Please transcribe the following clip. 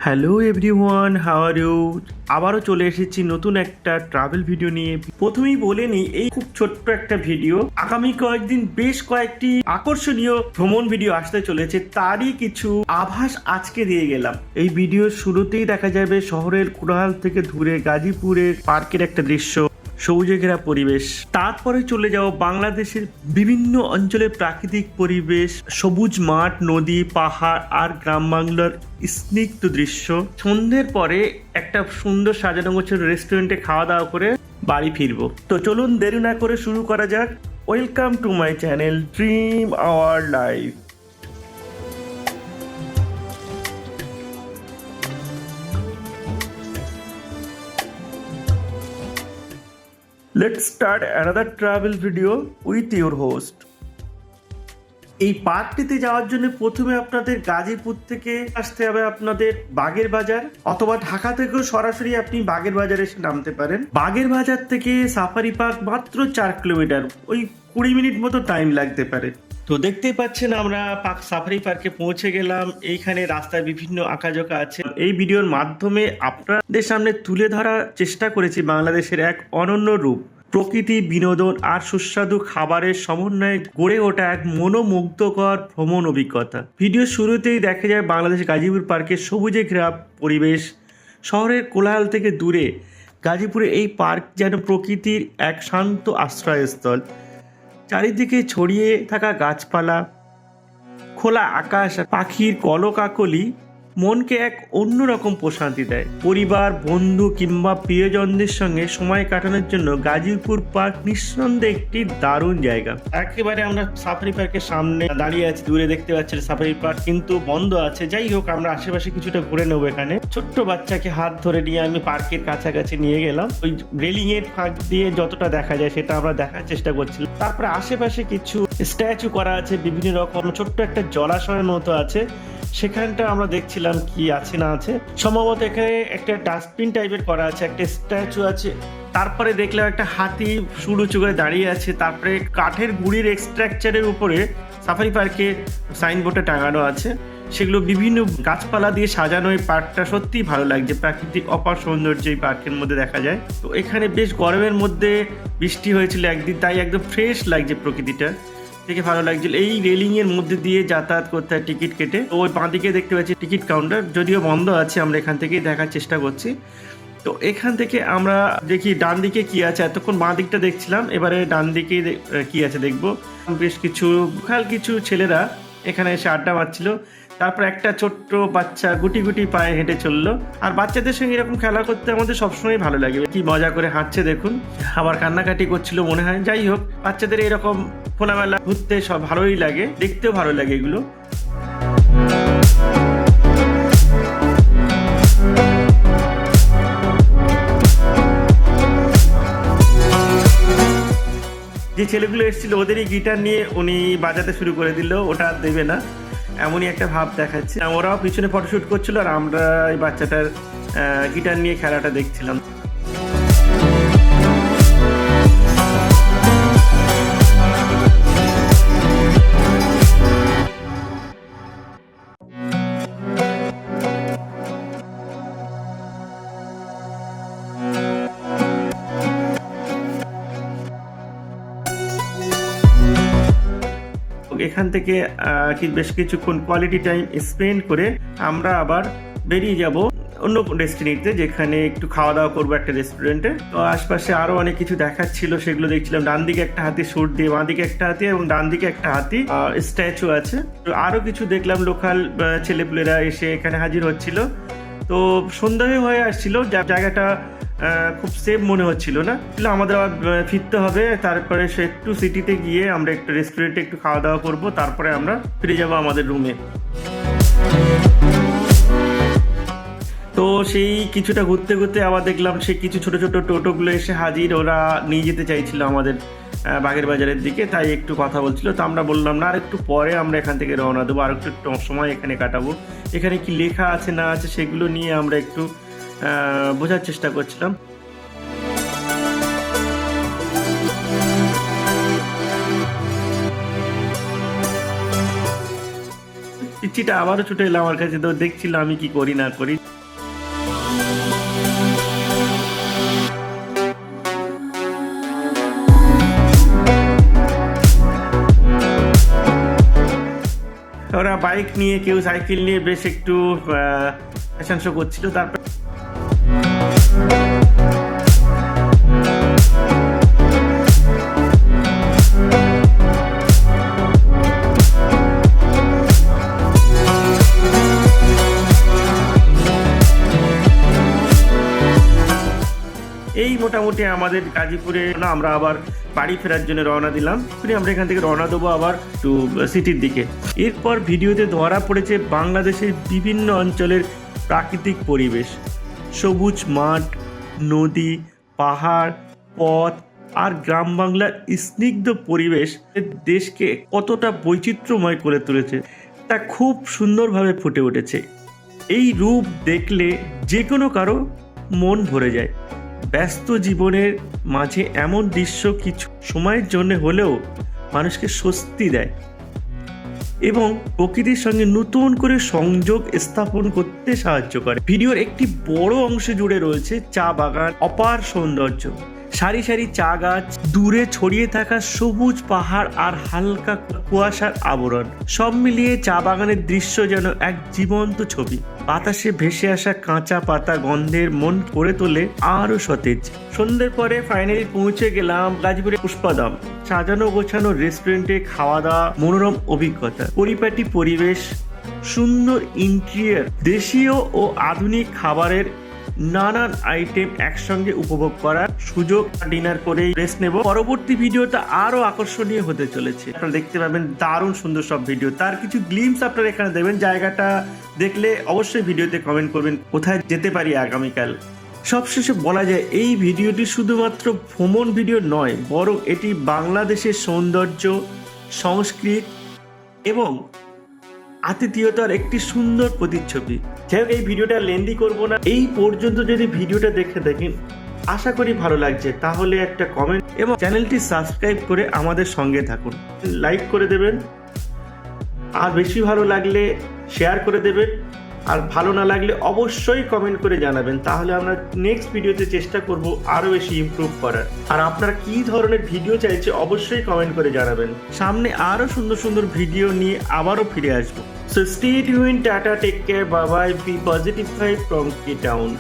Hello everyone, how are you? আবারও চলে এসেছি নতুন একটা ট্রাভেল ভিডিও নিয়ে। প্রথমেই বলে নিই, এই খুব ছোট্ট একটা ভিডিও। আগামী কয়েকদিন বেশ কয়েকটি আকর্ষণীয় ভ্রমণ ভিডিও আসতে চলেছে, তারই কিছু আভাস আজকে দিয়ে গেলাম। এই ভিডিওর শুরুতেই দেখা যাবে শহরের কোলাহল থেকে দূরে গাজীপুরের পার্কের একটা দৃশ্য, সবুজে ঘেরা পরিবেশ। তারপরে চলে যাও বাংলাদেশের বিভিন্ন অঞ্চলের প্রাকৃতিক পরিবেশ, সবুজ মাঠ, নদী, পাহাড় আর গ্রাম বাংলার স্নিগ্ধ দৃশ্য। সন্ধ্যের পরে একটা সুন্দর সাজানো গোছানো রেস্টুরেন্টে খাওয়া দাওয়া করে বাড়ি ফিরবো। তো চলুন দেরি না করে শুরু করা যাক। Welcome to my channel dream our life. Let's start another travel video with your host. এই পার্কটিতে যাওয়ার জন্য প্রথমে আপনাদের গাজীপুর থেকে আসতে হবে আপনাদের বাগের বাজার, অথবা ঢাকা থেকেও সরাসরি আপনি বাগের বাজারে এসে নামতে পারেন। বাগের বাজার থেকে সাফারি পার্ক মাত্র 4 কিলোমিটার, ওই 20 মিনিট মতো টাইম লাগতে পারে। তো দেখতেই পাচ্ছেন আমরা সাফারি পার্কে পৌঁছে গেলাম। এইখানে রাস্তায় বিভিন্ন আঁকাঝোঁকা আছে। এই ভিডিওর মাধ্যমে আপনাদের সামনে তুলে ধরার চেষ্টা করেছি বাংলাদেশের এক অনন্য রূপ, প্রকৃতি, বিনোদন আর সুস্বাদু খাবারের সমন্বয়ে গড়ে ওঠা এক মনোমুগ্ধকর ভ্রমণ অভিজ্ঞতা। ভিডিওর শুরুতেই দেখা যায় বাংলাদেশ গাজীপুর পার্কের সবুজে ঘেরা পরিবেশ। শহরের কোলাহল থেকে দূরে গাজীপুরে এই পার্ক যেন প্রকৃতির এক শান্ত আশ্রয়স্থল। চারিদিকে ছড়িয়ে থাকা গাছপালা, খোলা আকাশ, পাখির কলকাকলি মনকে এক অন্যরকম প্রশান্তি দেয়। পরিবার, বন্ধু কিংবা প্রিয়জনদের সঙ্গে সময় কাটানোর জন্য গাজীপুর পার্ক নিঃসন্দেহে একটি দারুণ জায়গা। একেবারে আমরা সাফারি পার্কের সামনে দাঁড়িয়ে আছি, দূরে দেখতে পাচ্ছেন সাফারি পার্ক কিন্তু বন্ধ আছে। যাই হোক, আমরা আশেপাশে কিছুটা ঘুরে নেবো। এখানে ছোট্ট বাচ্চাকে হাত ধরে নিয়ে আমি পার্কের কাছাকাছি নিয়ে গেলাম। ওই রেলিং এর ফাঁক দিয়ে যতটা দেখা যায় সেটা আমরা দেখার চেষ্টা করছিলাম। তারপরে আশেপাশে কিছু স্ট্যাচু করা আছে, বিভিন্ন রকম ছোট্ট একটা জলাশয়ের মতো আছে, সেখানটা আমরা দেখছিলাম কি আছে না আছে। সম্ভবত এখানে একটা ডাস্টবিন টাইপের করা আছে, একটা স্ট্যাচু আছে। তারপরে দেখলাম একটা হাতি সুর উঁচু করে দাঁড়িয়ে আছে। তারপরে কাঠের গুড়ির স্ট্রাকচারের উপরে সাফারি পার্কের সাইনবোর্ডে টাঙানো আছে। সেগুলো বিভিন্ন গাছপালা দিয়ে সাজানো। এই পার্কটা সত্যিই ভালো লাগছে, প্রাকৃতিক অপার সৌন্দর্য এই পার্কের মধ্যে দেখা যায়। তো এখানে বেশ গরমের মধ্যে বৃষ্টি হয়েছিল একদিন, তাই একদম ফ্রেশ লাগছে প্রকৃতিটা, দেখে ভালো লাগছিল। এই রেলিং এর মধ্যে দিয়ে যাতায়াত করতে হয় টিকিট কেটে। তো ওই বাঁদিকে দেখতে পাচ্ছি টিকিট কাউন্টার, যদিও বন্ধ আছে। আমরা এখান থেকেই দেখার চেষ্টা করছি। তো এখান থেকে আমরা দেখি ডান দিকে কি আছে। এতক্ষণ বাঁ দিকটা দেখছিলাম, এবারে ডান দিকে কি আছে দেখবো। বেশ কিছু ছেলেরা এখানে এসে আড্ডা মারছিল। তারপর একটা ছোট্ট বাচ্চা গুটি গুটি পায়ে হেঁটে চললো। আর বাচ্চাদের সঙ্গে এরকম খেলা করতে আমাদের সবসময় ভালো লাগে। কি মজা করে হাঁটছে দেখুন, আবার কান্নাকাটি করছিল মনে হয়। যাই হোক, বাচ্চাদের এরকম খোলামেলা ঘুরতে সব ভালোই লাগে, দেখতেও ভালো লাগে এগুলো। যে ছেলেগুলো এসেছিল ওদেরই গিটার নিয়ে উনি বাজাতে শুরু করে দিল, ওটা আর দেবে না এমনই একটা ভাব দেখাচ্ছে। ওরাও পিছনে ফটোশুট করছিল আর আমরা এই বাচ্চাটার গিটার নিয়ে খেলাটা দেখছিলাম। এখান থেকে বেশ কিছুক্ষণ কোয়ালিটি টাইম স্পেন্ড করে আমরা আবার বেরিয়ে যাব অন্য ডেস্টিনিতে, যেখানে একটু খাওয়া দাওয়া করবো একটা রেস্টুরেন্টে। তো আশপাশে আরো অনেক কিছু দেখার ছিল, সেগুলো দেখছিলাম। ডান দিকে একটা হাতি সুর দিয়ে, বাঁ দিকে একটা হাতি এবং ডান দিকে একটা হাতি স্ট্যাচু আছে। তো আরো কিছু দেখলাম, লোকাল ছেলেপুলেরা এসে এখানে হাজির হচ্ছিল। তো সন্ধ্যা হয়ে আসছিল, জায়গাটা খুব সেফ মনে হচ্ছিল না। আমাদের আবার ফিরতে হবে। তারপরে সে একটু সিটিতে গিয়ে আমরা একটু রেস্টুরেন্টে একটু খাওয়া দাওয়া করব, তারপরে আমরা ফিরে যাব আমাদের রুমে। তো সেই কিছুটা ঘুরতে ঘুরতে আবার দেখলাম সেই কিছু ছোট ছোট টোটোগুলো এসে হাজির। ওরা নিয়ে যেতে চাইছিল আমাদের বাগের বাজারের দিকে, তাই একটু কথা বলছিল। তো আমরা বললাম না, আর একটু পরে আমরা এখান থেকে রওনা দেবো, আর একটু সময় এখানে কাটাবো। এখানে কি লেখা আছে না আছে সেগুলো নিয়ে আমরা একটু বোঝার চেষ্টা করছিলাম। পিচ্চিটা আবারও ছুটে এলাম আমার কাছে। তো দেখছিলাম আমি কি করি না করি। ওরা বাইক নিয়ে, কেউ সাইকেল নিয়ে বেশ একটু ফ্যাশন শো করছিল। তারপর এই মোটামুটি আমাদের গাজীপুরে আমরা আবার বাড়ি ফেরার জন্য রওনা দিলাম। আমরা এখান থেকে রওনা দেবো আবার একটু সিটির দিকে। এরপর ভিডিওতে ধরা পড়েছে বাংলাদেশের বিভিন্ন অঞ্চলের প্রাকৃতিক পরিবেশ, সবুজ মাঠ, নদী, পাহাড়, পথ আর গ্রাম বাংলার স্নিগ্ধ পরিবেশ দেশকে কতটা বৈচিত্র্যময় করে তুলেছে তা খুব সুন্দরভাবে ফুটে উঠেছে। এই রূপ দেখলে যে কোনো কারো মন ভরে যায়। ব্যস্ত জীবনের মাঝে এমন দৃশ্য কিছু সময়ের জন্য হলেও মানুষকে স্বস্তি দেয় এবং প্রকৃতির সঙ্গে নতুন করে সংযোগ স্থাপন করতে সাহায্য করে। ভিডিওর একটি বড় অংশ জুড়ে রয়েছে চা বাগান, অপার সৌন্দর্য, সারি সারি চা গাছ, দূরে ছড়িয়ে থাকা সবুজ পাহাড় আর হালকা কুয়াশার আবরণ। সব মিলিয়ে চা বাগানের দৃশ্য যেন এক জীবন্ত ছবি। বাতাসে ভেসে আসা কাঁচা পাতা গন্ধের মন করে তোলে আরো সতেজ। সন্ধ্যের পরে ফাইনালি পৌঁছে গেলাম গাজীপুরে পুষ্পাধাম। সাজানো গোছানো রেস্টুরেন্টে খাওয়া দাওয়া, মনোরম অভিজ্ঞতা, পরিপাটি পরিবেশ, সুন্দর ইন্টেরিয়র, দেশীয় ও আধুনিক খাবারের নানান আইটেম একসঙ্গে উপভোগ করার সুযোগ। ডিনার করে রেস্ট নেব। পরবর্তী ভিডিওটা আরো আকর্ষণীয় হতে চলেছে। আপনারা দেখতে পাবেন দারুণ সুন্দর সব ভিডিও। তার কিছু গ্লিমস আপনারা এখানে দেখবেন। জায়গাটা দেখলে অবশ্যই ভিডিওতে কমেন্ট করবেন কোথায় যেতে পারি আগামীকাল। সবশেষে বলা যায় এই ভিডিওটি শুধুমাত্র ভ্রমণ ভিডিও নয়, বরং এটি বাংলাদেশের সৌন্দর্য, সংস্কৃতি এবং আতিথেয়তার একটি সুন্দর প্রতিচ্ছবি। যাই হোক, এই ভিডিওটা লেন্দি করব না। এই পর্যন্ত যদি ভিডিওটা দেখে থাকেন, আশা করি ভালো লাগছে। তাহলে একটা কমেন্ট এবং চ্যানেলটি সাবস্ক্রাইব করে আমাদের সঙ্গে থাকুন। লাইক করে দেবেন, আর বেশি ভালো লাগলে শেয়ার করে দেবেন, আর ভালো না লাগলে অবশ্যই কমেন্ট করে জানাবেন। তাহলে আমরা নেক্সট ভিডিওতে চেষ্টা করব আরও বেশি ইমপ্রুভ করার। আর আপনারা কী ধরনের ভিডিও চাইছে অবশ্যই কমেন্ট করে জানাবেন। সামনে আরও সুন্দর সুন্দর ভিডিও নিয়ে আবারও ফিরে আসবো। So stay tuned, tata, take care, bye bye, be positive vibe from K town.